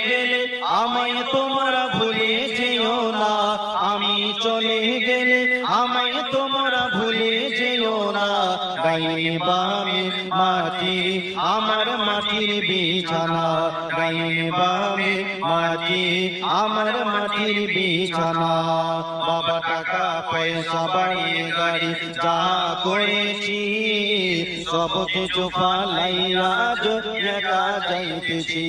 গেলে আমায় তোমরা ভুলে যেও না, আমি চলে গেলে আমায় তোমরা ভুলে যেও না। ডাইনে বামে মাটি আমার মাটির বিছানা, ডাইনে বামে মাটি আমার মাটির বিছানা। বাবা টাকা পয়সা বাড়ি গাড়ি যা করেছি, সব কিছু ফালাইয়া আজ একা যাইতেছি।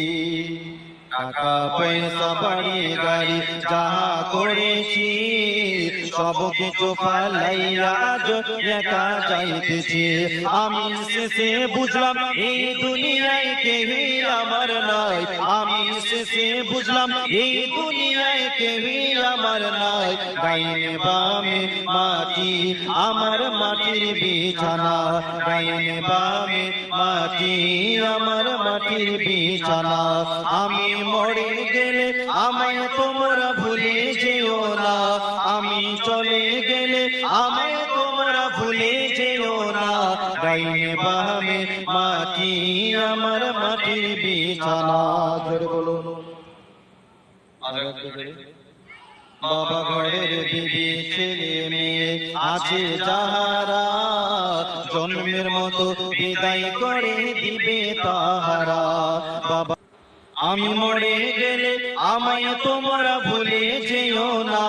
টাকা পয়সা বাড়ি গাড়ি যা করেছি, সব কিছু ফালাইয়া আজ একা যাইতেছি। আমি শেষে বুঝলাম এই দুনিয়ায় কেউই আমার নাই, আমি শেষে বুঝলাম এই দুনিয়ায় কেউই আমার নাই। ডাইনে বামে মাটি আমার মাটির বিছানা, ডাইনে বামে মাটি আমার মাটির বিছানা। আমি মরে গেলে আমায় তোমরা ভুলে যেও না, আমি চলে গেলে আমায় তোমরা ভুলে যেও না। ডাইনে বামে মাটি আমার মাটির বিছানা। জোরে বলুন। বাবা ঘরের বিবি ছেলে মেয়ে আছে যাহারা, জন্মের মতো বিদায় করে দিবে তাহারা। বাবা আমি মরে গেলে আমায় তোমরা ভুলে যেও না।